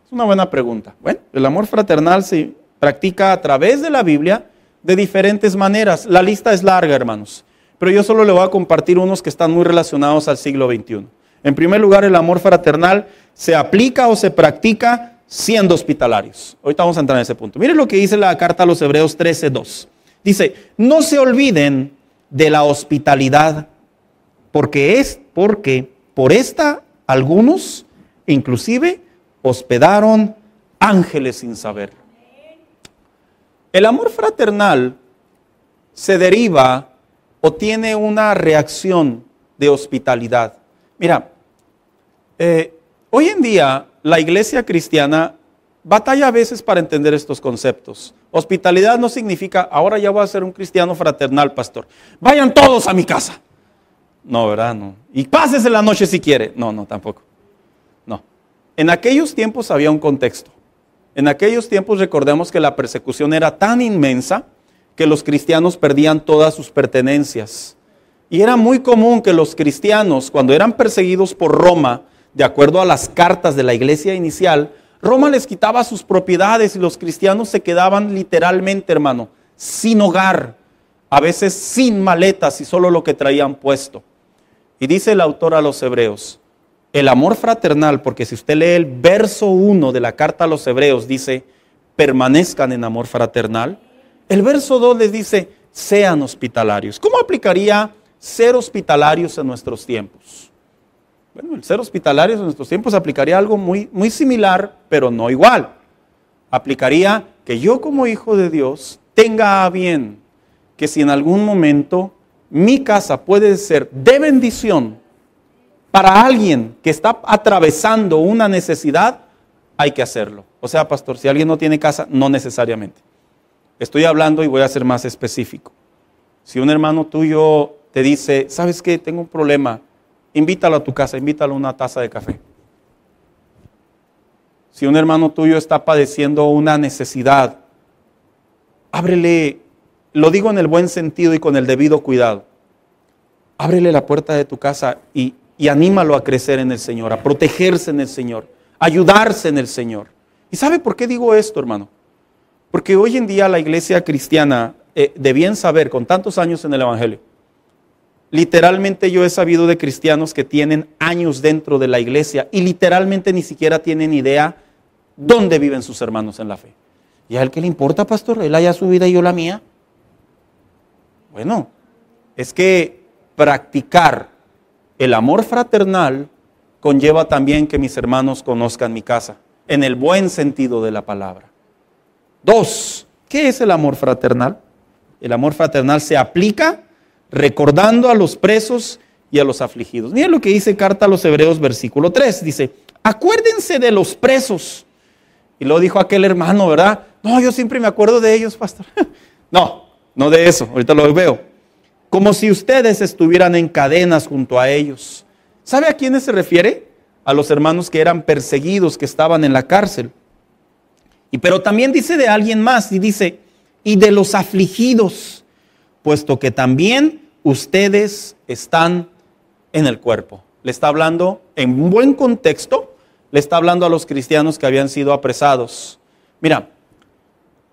Speaker 1: Es una buena pregunta. Bueno, el amor fraternal se practica a través de la Biblia de diferentes maneras. La lista es larga, hermanos, pero yo solo le voy a compartir unos que están muy relacionados al siglo XXI. En primer lugar, el amor fraternal se aplica o se practica siendo hospitalarios. Ahorita vamos a entrar en ese punto. Miren lo que dice la carta a los Hebreos 13:2. Dice, no se olviden de la hospitalidad, porque por esta algunos inclusive hospedaron ángeles sin saber. El amor fraternal se deriva o tiene una reacción de hospitalidad. Mira, hoy en día la iglesia cristiana batalla a veces para entender estos conceptos. Hospitalidad no significa, ahora ya voy a ser un cristiano fraternal, pastor. Vayan todos a mi casa. No, ¿verdad? No. Y pásese la noche si quiere. No, tampoco. No. En aquellos tiempos había un contexto. En aquellos tiempos recordemos que la persecución era tan inmensa que los cristianos perdían todas sus pertenencias. Y era muy común que los cristianos, cuando eran perseguidos por Roma, de acuerdo a las cartas de la iglesia inicial, Roma les quitaba sus propiedades y los cristianos se quedaban literalmente, hermano, sin hogar, a veces sin maletas y solo lo que traían puesto. Y dice el autor a los Hebreos, el amor fraternal, porque si usted lee el verso 1 de la carta a los Hebreos, dice, permanezcan en amor fraternal. El verso 2 les dice, sean hospitalarios. ¿Cómo aplicaría ser hospitalarios en nuestros tiempos? Bueno, el ser hospitalarios en nuestros tiempos aplicaría algo muy, muy similar, pero no igual. Aplicaría que yo como hijo de Dios tenga a bien que si en algún momento mi casa puede ser de bendición para alguien que está atravesando una necesidad, hay que hacerlo. O sea, pastor, si alguien no tiene casa, no necesariamente. Estoy hablando y voy a ser más específico. Si un hermano tuyo te dice, ¿sabes qué? Tengo un problema. Invítalo a tu casa, invítalo a una taza de café. Si un hermano tuyo está padeciendo una necesidad, ábrele, lo digo en el buen sentido y con el debido cuidado, ábrele la puerta de tu casa y anímalo a crecer en el Señor, a protegerse en el Señor, a ayudarse en el Señor. ¿Y sabe por qué digo esto, hermano? Porque hoy en día la iglesia cristiana, de bien saber, con tantos años en el Evangelio, literalmente yo he sabido de cristianos que tienen años dentro de la iglesia y literalmente ni siquiera tienen idea dónde viven sus hermanos en la fe. ¿Y a él qué le importa, pastor? Él haya su vida y yo la mía. Bueno, es que practicar el amor fraternal conlleva también que mis hermanos conozcan mi casa, en el buen sentido de la palabra. 2, ¿qué es el amor fraternal? El amor fraternal se aplica recordando a los presos y a los afligidos. Miren lo que dice carta a los Hebreos, versículo 3. Dice, acuérdense de los presos. Y lo dijo aquel hermano, ¿verdad? No, yo siempre me acuerdo de ellos, pastor. No de eso, ahorita lo veo. como si ustedes estuvieran en cadenas junto a ellos. ¿Sabe a quiénes se refiere? A los hermanos que eran perseguidos, que estaban en la cárcel. Pero también dice de alguien más, y dice, y de los afligidos, puesto que también ustedes están en el cuerpo. Le está hablando, en un buen contexto, le está hablando a los cristianos que habían sido apresados. Mira,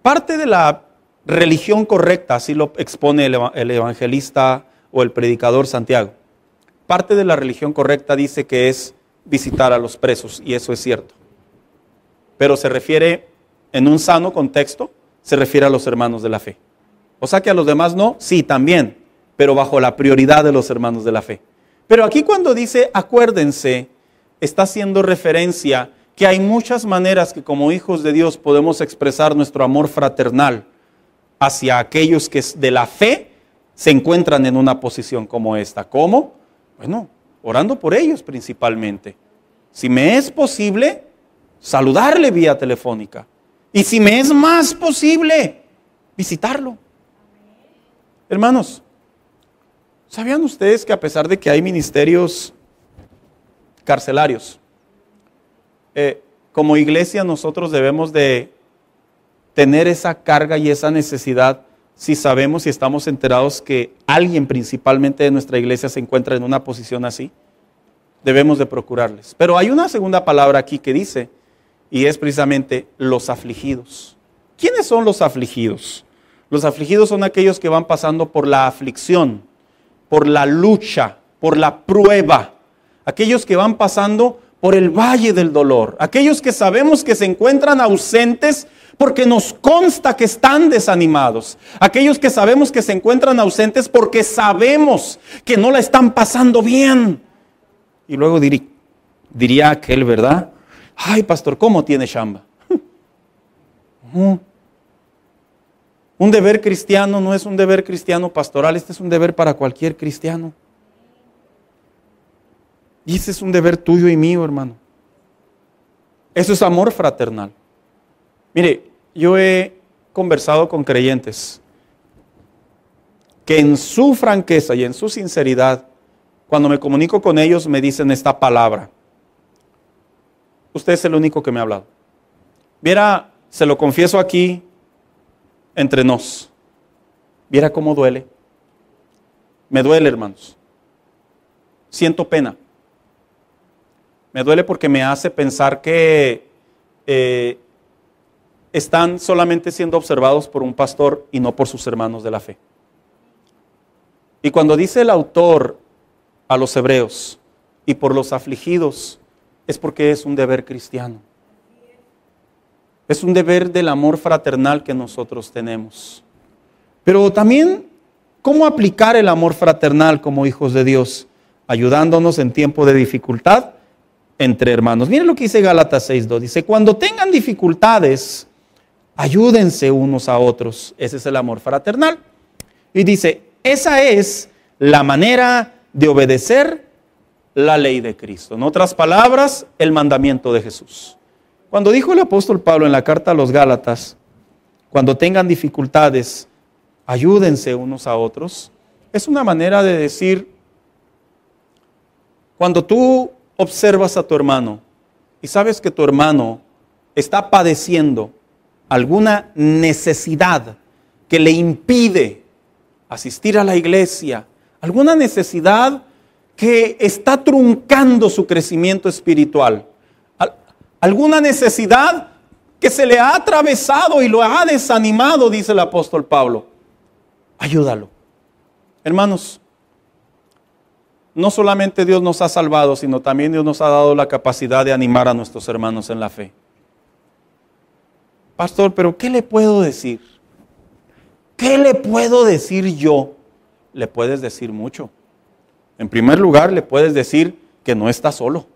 Speaker 1: parte de la religión correcta, así lo expone el evangelista o el predicador Santiago, parte de la religión correcta dice que es visitar a los presos, y eso es cierto. Pero se refiere, en un sano contexto, se refiere a los hermanos de la fe. O sea que a los demás no, sí, también, pero bajo la prioridad de los hermanos de la fe. Pero aquí cuando dice acuérdense, está haciendo referencia que hay muchas maneras que como hijos de Dios podemos expresar nuestro amor fraternal hacia aquellos que de la fe se encuentran en una posición como esta. ¿Cómo? Bueno, orando por ellos principalmente. Si me es posible, saludarle vía telefónica. Y si me es más posible, visitarlo. Hermanos, ¿sabían ustedes que a pesar de que hay ministerios carcelarios, como iglesia nosotros debemos de tener esa carga y esa necesidad si sabemos y estamos enterados que alguien principalmente de nuestra iglesia se encuentra en una posición así? Debemos de procurarles. Pero hay una segunda palabra aquí que dice, y es precisamente los afligidos. ¿Quiénes son los afligidos? Los afligidos son aquellos que van pasando por la aflicción, por la lucha, por la prueba. Aquellos que van pasando por el valle del dolor. Aquellos que sabemos que se encuentran ausentes porque nos consta que están desanimados. Aquellos que sabemos que se encuentran ausentes porque sabemos que no la están pasando bien. Y luego diría aquel, ¿verdad? Ay, pastor, ¿cómo tiene chamba? Un deber cristiano no es un deber cristiano pastoral, este es un deber para cualquier cristiano. Y ese es un deber tuyo y mío, hermano. Eso es amor fraternal. Mire, yo he conversado con creyentes que en su franqueza y en su sinceridad, cuando me comunico con ellos, me dicen esta palabra. Usted es el único que me ha hablado. Viera, se lo confieso aquí, entre nos. Viera cómo duele. Me duele, hermanos. Siento pena. Me duele porque me hace pensar que están solamente siendo observados por un pastor y no por sus hermanos de la fe. Y cuando dice el autor a los hebreos, y por los afligidos, es porque es un deber cristiano. Es un deber del amor fraternal que nosotros tenemos. Pero también, ¿cómo aplicar el amor fraternal como hijos de Dios? Ayudándonos en tiempo de dificultad entre hermanos. Miren lo que dice Gálatas 6:2. Dice, cuando tengan dificultades, ayúdense unos a otros. Ese es el amor fraternal. Y dice, esa es la manera de obedecer la ley de Cristo. En otras palabras, el mandamiento de Jesús. Cuando dijo el apóstol Pablo en la carta a los Gálatas, cuando tengan dificultades, ayúdense unos a otros, es una manera de decir, cuando tú observas a tu hermano y sabes que tu hermano está padeciendo alguna necesidad que le impide asistir a la iglesia, alguna necesidad que está truncando su crecimiento espiritual, alguna necesidad que se le ha atravesado y lo ha desanimado, dice el apóstol Pablo, ayúdalo. Hermanos, no solamente Dios nos ha salvado, sino también Dios nos ha dado la capacidad de animar a nuestros hermanos en la fe. Pastor, pero ¿qué le puedo decir? ¿Qué le puedo decir yo? Le puedes decir mucho. En primer lugar, le puedes decir que no está solo.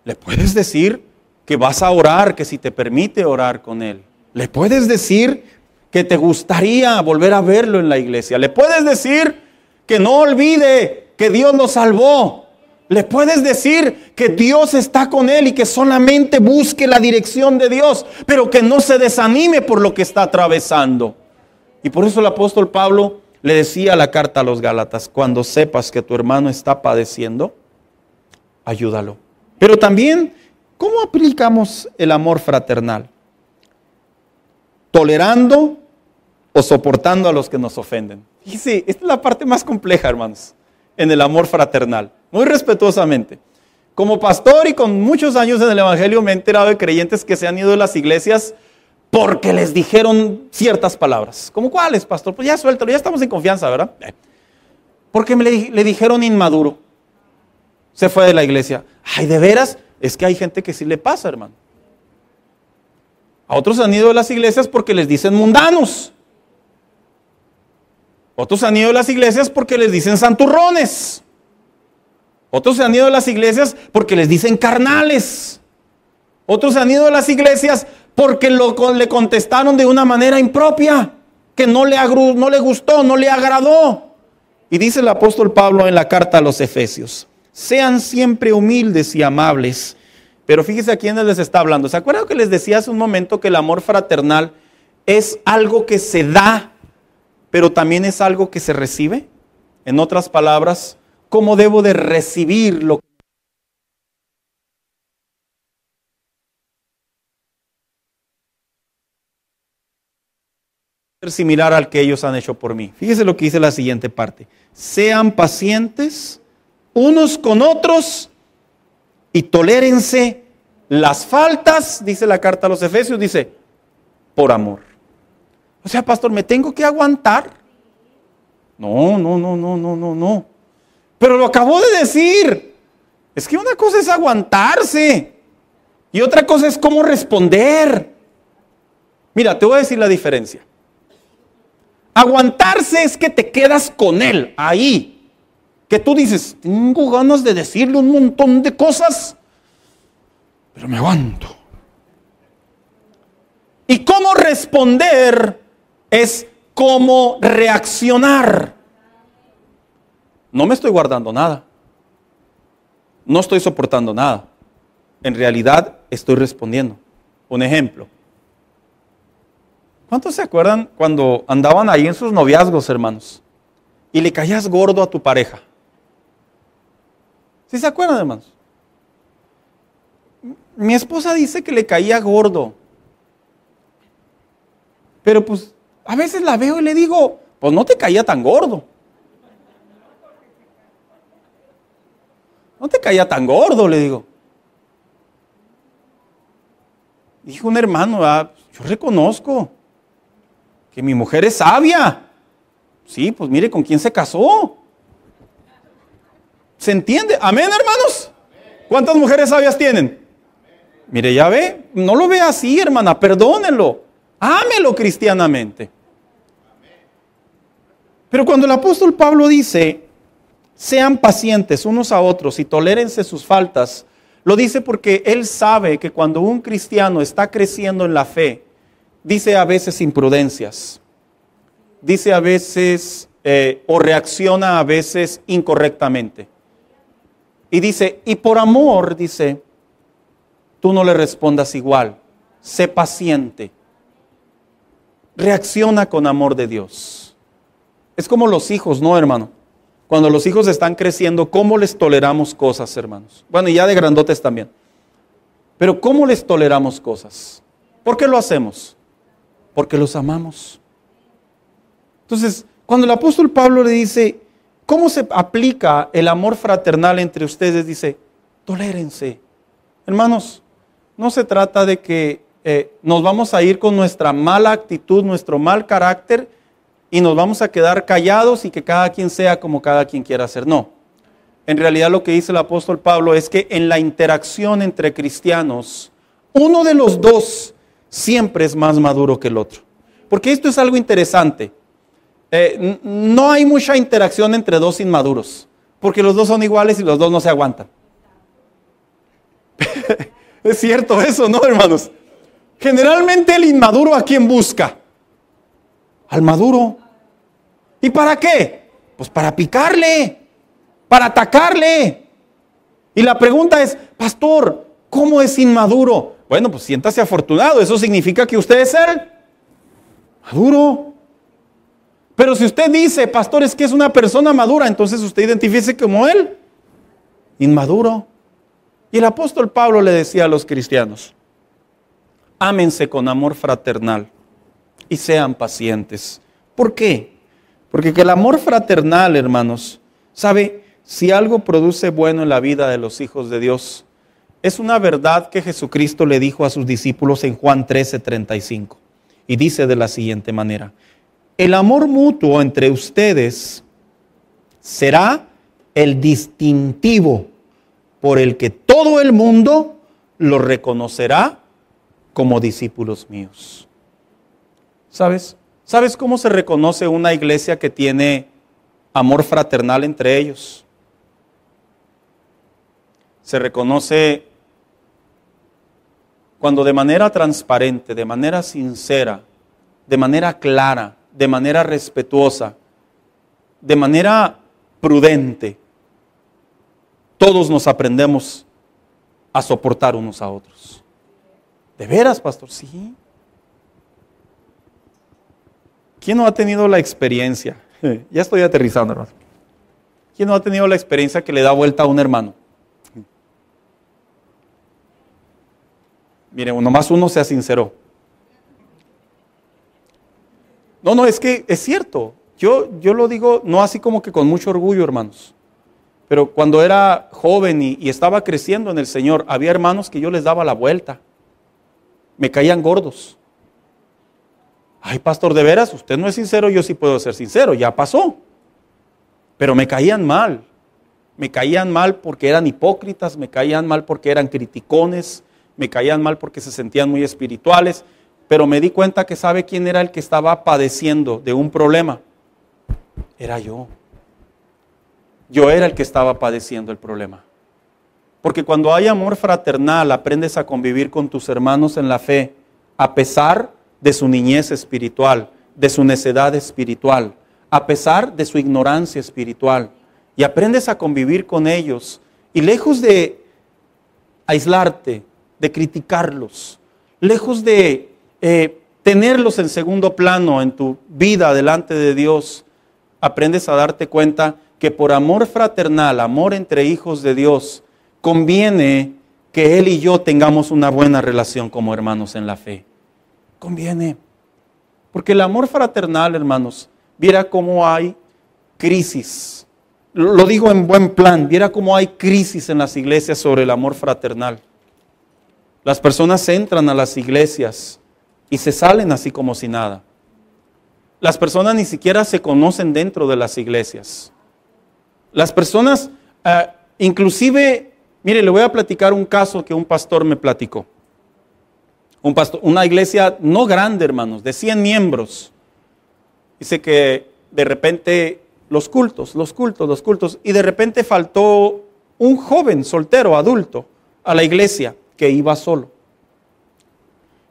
Speaker 1: Le puedes decir que vas a orar, que si te permite orar con él. Le puedes decir que te gustaría volver a verlo en la iglesia. Le puedes decir que no olvide que Dios lo salvó. Le puedes decir que Dios está con él y que solamente busque la dirección de Dios, pero que no se desanime por lo que está atravesando. Y por eso el apóstol Pablo le decía la carta a los Gálatas, cuando sepas que tu hermano está padeciendo, ayúdalo. Pero también, ¿cómo aplicamos el amor fraternal? Tolerando o soportando a los que nos ofenden. Fíjense, esta es la parte más compleja, hermanos, en el amor fraternal. Muy respetuosamente. Como pastor y con muchos años en el Evangelio me he enterado de creyentes que se han ido de las iglesias porque les dijeron ciertas palabras. ¿Cómo cuáles, pastor? Pues ya suéltalo, ya estamos en confianza, ¿verdad? Porque le dijeron inmaduro. Se fue de la iglesia. Ay, ¿de veras? Es que hay gente que sí le pasa, hermano. A otros han ido de las iglesias porque les dicen mundanos. Otros han ido de las iglesias porque les dicen santurrones. Otros se han ido de las iglesias porque les dicen carnales. Otros se han ido de las iglesias porque le contestaron de una manera impropia, que no le gustó, no le agradó. Y dice el apóstol Pablo en la carta a los Efesios, sean siempre humildes y amables. Pero fíjese a quiénes les está hablando. ¿Se acuerdan que les decía hace un momento que el amor fraternal es algo que se da, pero también es algo que se recibe? En otras palabras, ¿cómo debo de recibir lo que es similar al que ellos han hecho por mí? Fíjese lo que dice la siguiente parte. Sean pacientes unos con otros y tolérense las faltas, dice la carta a los Efesios, dice, por amor. O sea, pastor, ¿me tengo que aguantar? No. Pero lo acabó de decir. Es que una cosa es aguantarse y otra cosa es cómo responder. Mira, te voy a decir la diferencia. Aguantarse es que te quedas con él ahí. Que tú dices, tengo ganas de decirle un montón de cosas, pero me aguanto. Y cómo responder es cómo reaccionar. No me estoy guardando nada. No estoy soportando nada. En realidad estoy respondiendo. Un ejemplo. ¿Cuántos se acuerdan cuando andaban ahí en sus noviazgos, hermanos? Y le caías gordo a tu pareja. ¿Sí se acuerdan, hermanos? Mi esposa dice que le caía gordo. Pero pues a veces la veo y le digo, pues no te caía tan gordo. No te caía tan gordo, le digo. Dijo un hermano, yo reconozco que mi mujer es sabia. Sí, pues mire con quién se casó. ¿Se entiende? Amén, hermanos. ¿Cuántas mujeres sabias tienen? Mire, ya ve, no lo vea así, hermana, perdónenlo. Ámelo cristianamente. Pero cuando el apóstol Pablo dice, sean pacientes unos a otros y tolérense sus faltas, lo dice porque él sabe que cuando un cristiano está creciendo en la fe, dice a veces imprudencias, dice a veces o reacciona a veces incorrectamente. Y dice, y por amor, dice, tú no le respondas igual, sé paciente, reacciona con amor de Dios. Es como los hijos, ¿no, hermano? Cuando los hijos están creciendo, ¿cómo les toleramos cosas, hermanos? Bueno, y ya de grandotes también. Pero ¿cómo les toleramos cosas? ¿Por qué lo hacemos? Porque los amamos. Entonces, cuando el apóstol Pablo le dice, ¿cómo se aplica el amor fraternal entre ustedes? Dice, tolérense. Hermanos, no se trata de que nos vamos a ir con nuestra mala actitud, nuestro mal carácter y nos vamos a quedar callados y que cada quien sea como cada quien quiera ser. No. En realidad lo que dice el apóstol Pablo es que en la interacción entre cristianos, uno de los dos siempre es más maduro que el otro. Porque esto es algo interesante. No hay mucha interacción entre dos inmaduros, porque los dos son iguales y los dos no se aguantan. Es cierto eso, ¿no, hermanos? Generalmente el inmaduro, ¿a quién busca? Al maduro. ¿Y para qué? Pues para picarle, para atacarle. Y la pregunta es, pastor, ¿cómo es inmaduro? Bueno, pues siéntase afortunado, eso significa que usted es el maduro. Pero si usted dice, pastor, es que es una persona madura, entonces usted identifíquese como él, inmaduro. Y el apóstol Pablo le decía a los cristianos, ámense con amor fraternal y sean pacientes. ¿Por qué? Porque que el amor fraternal, hermanos, ¿sabe? Si algo produce bueno en la vida de los hijos de Dios, es una verdad que Jesucristo le dijo a sus discípulos en Juan 13:35. Y dice de la siguiente manera, el amor mutuo entre ustedes será el distintivo por el que todo el mundo lo reconocerá como discípulos míos. ¿Sabes? ¿Sabes cómo se reconoce una iglesia que tiene amor fraternal entre ellos? Se reconoce cuando de manera transparente, de manera sincera, de manera clara, de manera respetuosa, de manera prudente, todos nos aprendemos a soportar unos a otros. ¿De veras, pastor? Sí. ¿Quién no ha tenido la experiencia? Ya estoy aterrizando, hermano. ¿Quién no ha tenido la experiencia que le da vuelta a un hermano? Mire, nomás uno sea sincero. No, es que es cierto. Yo lo digo no así como que con mucho orgullo, hermanos. Pero cuando era joven y estaba creciendo en el Señor, había hermanos que yo les daba la vuelta. Me caían gordos. Ay, pastor, de veras, usted no es sincero, yo sí puedo ser sincero, ya pasó. Pero me caían mal. Me caían mal porque eran hipócritas, me caían mal porque eran criticones, me caían mal porque se sentían muy espirituales. Pero me di cuenta que ¿sabe quién era el que estaba padeciendo de un problema? Era yo. Yo era el que estaba padeciendo el problema. Porque cuando hay amor fraternal, aprendes a convivir con tus hermanos en la fe, a pesar de su niñez espiritual, de su necedad espiritual, a pesar de su ignorancia espiritual. Y aprendes a convivir con ellos. Y lejos de aislarte, de criticarlos, lejos de tenerlos en segundo plano en tu vida delante de Dios, aprendes a darte cuenta que por amor fraternal, amor entre hijos de Dios, conviene que Él y yo tengamos una buena relación como hermanos en la fe. Conviene. Porque el amor fraternal, hermanos, viera cómo hay crisis. Lo digo en buen plan, viera cómo hay crisis en las iglesias sobre el amor fraternal. Las personas entran a las iglesias y se salen así como si nada. Las personas ni siquiera se conocen dentro de las iglesias. Las personas, inclusive, mire, le voy a platicar un caso que un pastor me platicó. Una iglesia no grande, hermanos, de 100 miembros. Dice que de repente los cultos, y de repente faltó un joven soltero, adulto, a la iglesia que iba solo.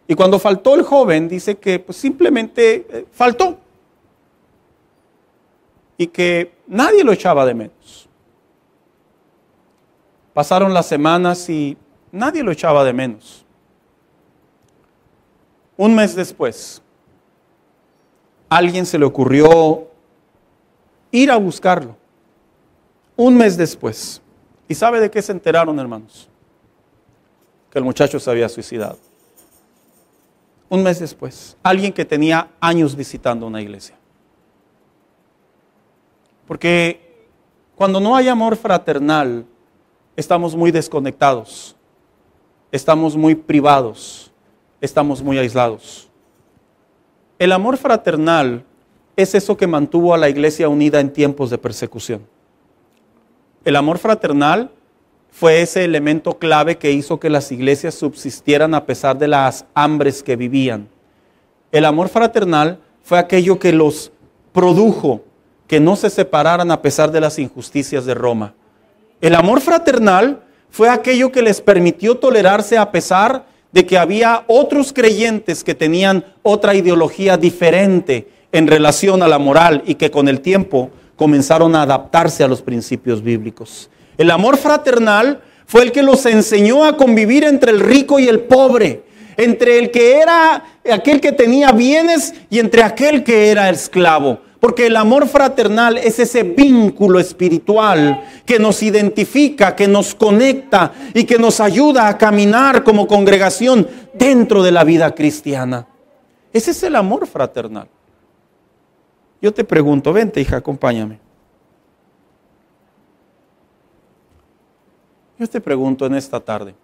Speaker 1: Y cuando faltó el joven, dice que pues, simplemente faltó. Y que nadie lo echaba de menos. Pasaron las semanas y nadie lo echaba de menos. Un mes después, a alguien se le ocurrió ir a buscarlo. Un mes después. ¿Y sabe de qué se enteraron, hermanos? Que el muchacho se había suicidado. Un mes después. Alguien que tenía años visitando una iglesia. Porque cuando no hay amor fraternal, estamos muy desconectados, estamos muy privados, estamos muy aislados. El amor fraternal es eso que mantuvo a la iglesia unida en tiempos de persecución. El amor fraternal fue ese elemento clave que hizo que las iglesias subsistieran a pesar de las hambres que vivían. El amor fraternal fue aquello que los produjo que no se separaran a pesar de las injusticias de Roma. El amor fraternal fue aquello que les permitió tolerarse a pesar de que había otros creyentes que tenían otra ideología diferente en relación a la moral y que con el tiempo comenzaron a adaptarse a los principios bíblicos. El amor fraternal fue el que los enseñó a convivir entre el rico y el pobre, entre el que era aquel que tenía bienes y entre aquel que era esclavo. Porque el amor fraternal es ese vínculo espiritual que nos identifica, que nos conecta y que nos ayuda a caminar como congregación dentro de la vida cristiana. Ese es el amor fraternal. Yo te pregunto, vente hija, acompáñame. Yo te pregunto en esta tarde,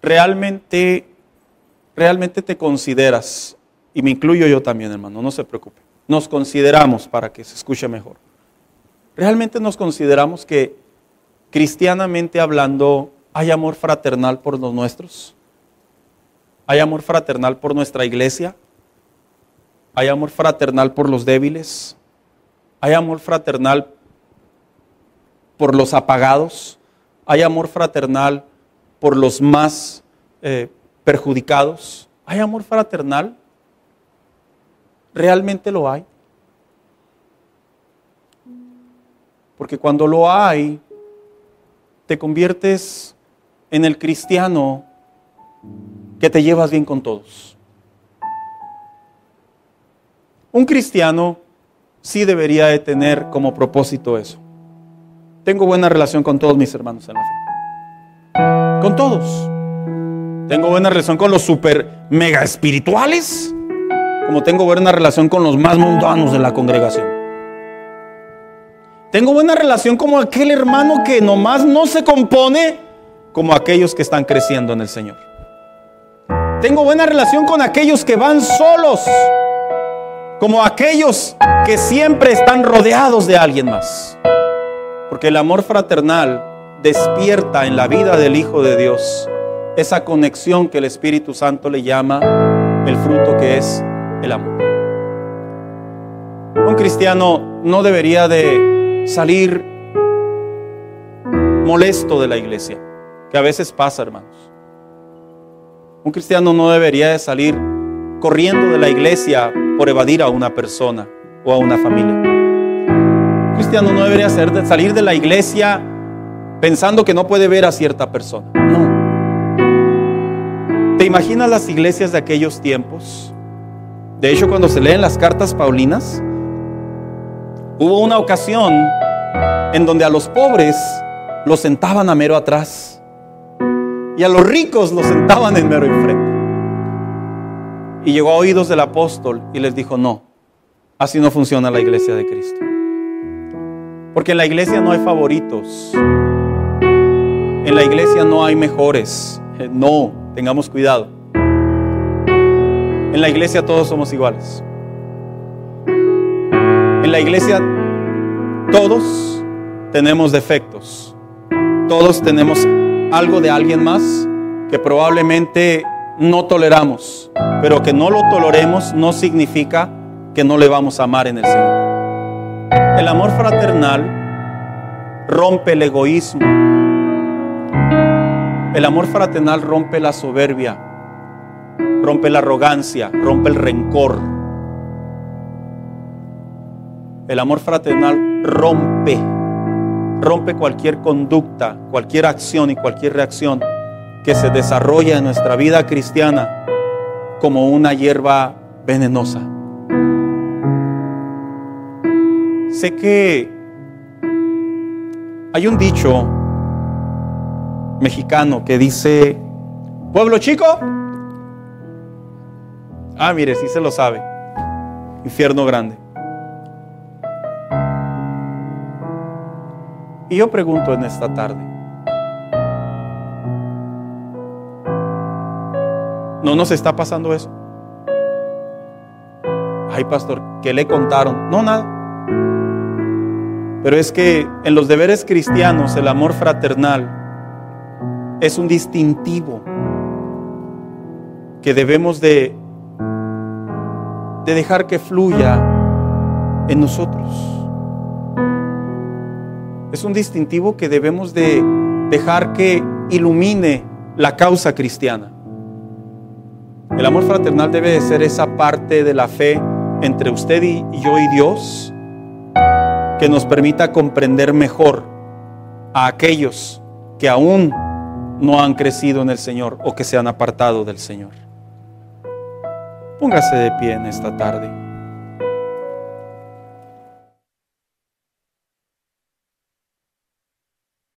Speaker 1: ¿realmente te consideras? Y me incluyo yo también, hermano, no se preocupe. Nos consideramos, para que se escuche mejor. ¿Realmente nos consideramos que, cristianamente hablando, hay amor fraternal por los nuestros? ¿Hay amor fraternal por nuestra iglesia? ¿Hay amor fraternal por los débiles? ¿Hay amor fraternal por los apagados? ¿Hay amor fraternal por los más perjudicados? ¿Hay amor fraternal? ¿Realmente lo hay? Porque cuando lo hay, te conviertes en el cristiano que te llevas bien con todos. Un cristiano sí debería de tener como propósito eso. Tengo buena relación con todos mis hermanos en la fe. Con todos. Tengo buena relación con los super mega espirituales, como tengo buena relación con los más mundanos de la congregación. Tengo buena relación como aquel hermano que nomás no se compone, como aquellos que están creciendo en el Señor. Tengo buena relación con aquellos que van solos, como aquellos que siempre están rodeados de alguien más. Porque el amor fraternal despierta en la vida del Hijo de Dios esa conexión que el Espíritu Santo le llama el fruto, que es el amor. Un cristiano no debería de salir molesto de la iglesia, que a veces pasa, hermanos. Un cristiano no debería de salir corriendo de la iglesia por evadir a una persona o a una familia. Un cristiano no debería salir de la iglesia pensando que no puede ver a cierta persona. No. ¿Te imaginas las iglesias de aquellos tiempos? De hecho, cuando se leen las cartas paulinas, hubo una ocasión en donde a los pobres los sentaban a mero atrás y a los ricos los sentaban en mero enfrente. Y llegó a oídos del apóstol y les dijo: no, así no funciona la iglesia de Cristo. Porque en la iglesia no hay favoritos. En la iglesia no hay mejores. No, tengamos cuidado. En la iglesia todos somos iguales. En la iglesia todos tenemos defectos. Todos tenemos algo de alguien más que probablemente no toleramos. Pero que no lo toleremos no significa que no le vamos a amar en el Señor. El amor fraternal rompe el egoísmo. El amor fraternal rompe la soberbia, rompe la arrogancia, rompe el rencor. El amor fraternal rompe cualquier conducta, cualquier acción y cualquier reacción que se desarrolla en nuestra vida cristiana como una hierba venenosa. Sé que hay un dicho mexicano que dice: pueblo chico, mire, sí se lo sabe, infierno grande. Y yo pregunto en esta tarde, ¿no nos está pasando eso? Ay, pastor, ¿qué le contaron? No, nada. Pero es que en los deberes cristianos el amor fraternal es un distintivo que debemos de dejar que fluya en nosotros. Es un distintivo que debemos de dejar que ilumine la causa cristiana. El amor fraternal debe de ser esa parte de la fe entre usted y yo y Dios, que nos permita comprender mejor a aquellos que aún no han crecido en el Señor o que se han apartado del Señor. Póngase de pie en esta tarde.